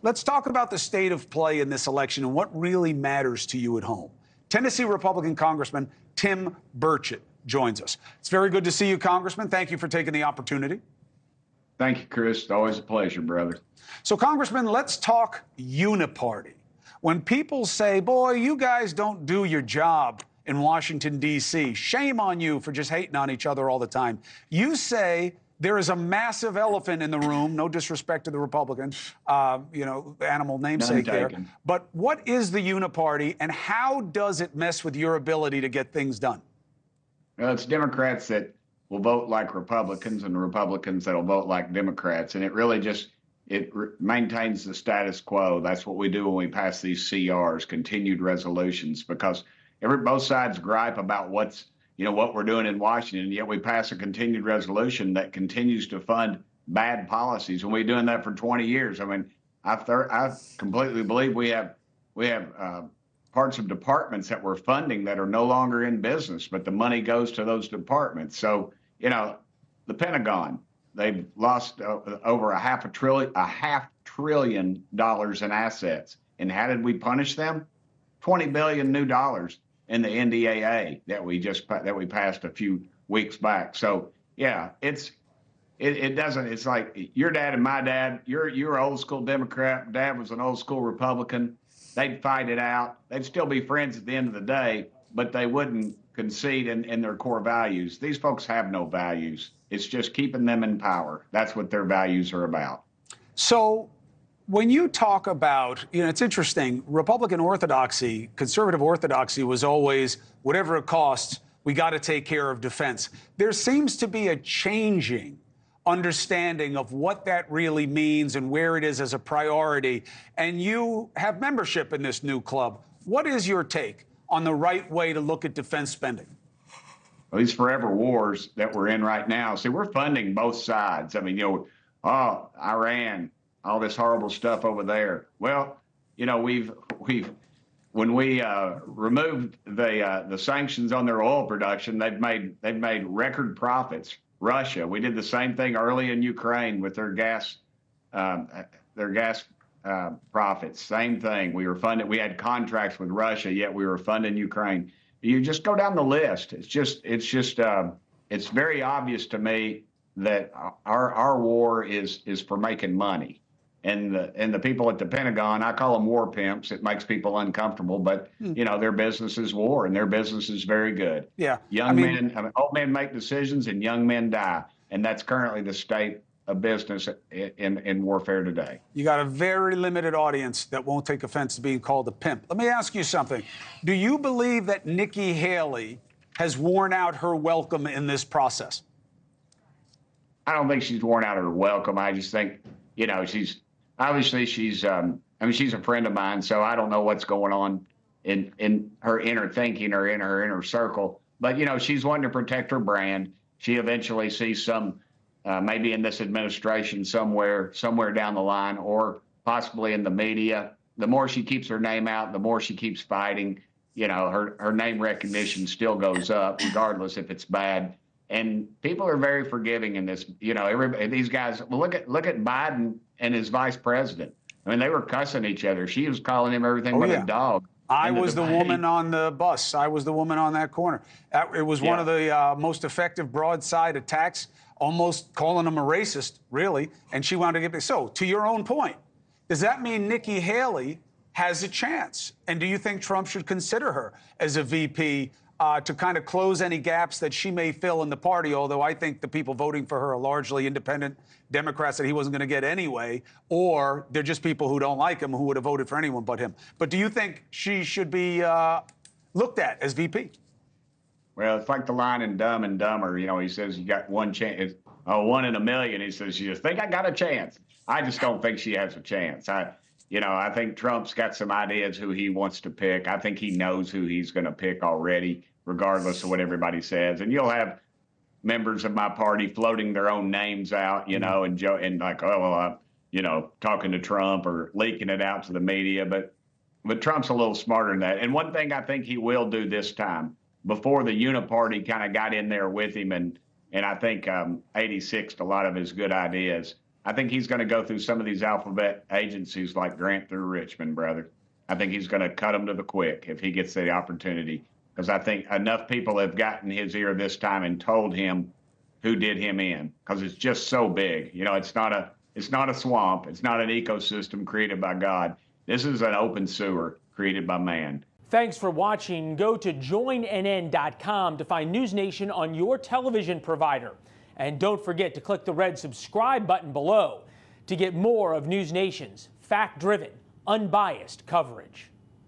let's talk about the state of play in this election and what really matters to you at home. Tennessee Republican Congressman Tim Burchett joins us. It's very good to see you, Congressman. Thank you for taking the opportunity. Thank you, Chris. It's always a pleasure, brother. So, Congressman, let's talk Uni Party. When people say, boy, you guys don't do your job in Washington, D.C., shame on you for just hating on each other all the time. You say there is a massive elephant in the room, no disrespect to the Republicans, animal namesake there. But what is the Uni Party, and how does it mess with your ability to get things done? Well, it's Democrats that will vote like Republicans and Republicans that will vote like Democrats. And it really just maintains the status quo. That's what we do when we pass these CRs, continued resolutions, because both sides gripe about what we're doing in Washington, yet we pass a continued resolution that continues to fund bad policies. And we've been doing that for 20 years. I mean, I completely believe we have parts of departments that we're funding that are no longer in business, but the money goes to those departments. So, the Pentagon, they've lost over a half trillion dollars in assets. And how did we punish them? $20 billion new dollars in the NDAA that we passed a few weeks back. So yeah, it's like your dad and my dad. You're an old school Democrat. Dad was an old school Republican. They'd fight it out. They'd still be friends at the end of the day, but they wouldn't concede in their core values. These folks have no values. It's just keeping them in power. That's what their values are about. So when you talk about, it's interesting, Republican orthodoxy, conservative orthodoxy was always, whatever it costs, we got to take care of defense. There seems to be a changing understanding of what that really means and where it is as a priority. And you have membership in this new club. What is your take on the right way to look at defense spending? Well, these forever wars that we're in right now, see, we're funding both sides. I mean, Iran, all this horrible stuff over there. Well, when we removed the sanctions on their oil production, they've made record profits. Russia, we did the same thing early in Ukraine with their gas profits. Same thing. We were funded. We had contracts with Russia, yet we were funding Ukraine. You just go down the list. It's very obvious to me that our war is for making money. And the people at the Pentagon, I call them war pimps. It makes people uncomfortable, but their business is war, and their business is very good. Yeah, old men make decisions, and young men die, and that's currently the state of business in warfare today. You got a very limited audience that won't take offense to being called a pimp. Let me ask you something. Do you believe that Nikki Haley has worn out her welcome in this process? I don't think she's worn out her welcome. I just think, she's a friend of mine, so I don't know what's going on in her inner thinking or in her inner circle. But, she's wanting to protect her brand. She eventually sees some, maybe in this administration somewhere down the line, or possibly in the media. The more she keeps her name out, the more she keeps fighting. Her name recognition still goes up, regardless if it's bad. And people are very forgiving in this. These guys. Well, look at Biden and his vice president. I mean, they were cussing each other. She was calling him everything but a dog. I was the woman on the bus. I was the woman on that corner. It was one of the most effective broadside attacks, almost calling him a racist, really. And she wanted to get me. So, to your own point, does that mean Nikki Haley has a chance? And do you think Trump should consider her as a VP to kind of close any gaps that she may fill in the party, although I think the people voting for her are largely independent Democrats that he wasn't going to get anyway, or they're just people who don't like him who would have voted for anyone but him. But do you think she should be looked at as VP? Well, it's like the line in Dumb and Dumber. He says you got one chance, 1 in a million. He says, you think I got a chance? I just don't think she has a chance. I think Trump's got some ideas who he wants to pick. I think he knows who he's going to pick already, regardless of what everybody says. And you'll have members of my party floating their own names out, and like, talking to Trump or leaking it out to the media. But Trump's a little smarter than that. And one thing I think he will do this time, before the Uni Party kind of got in there with him, and I think 86'd a lot of his good ideas. I think he's going to go through some of these alphabet agencies like Grant through Richmond, brother. I think he's going to cut them to the quick if he gets the opportunity, because I think enough people have gotten his ear this time and told him who did him in, because it's just so big. You know, it's not a swamp. It's not an ecosystem created by God. This is an open sewer created by man. Thanks for watching. Go to joinnn.com to find NewsNation on your television provider. And don't forget to click the red subscribe button below to get more of NewsNation's fact-driven, unbiased coverage.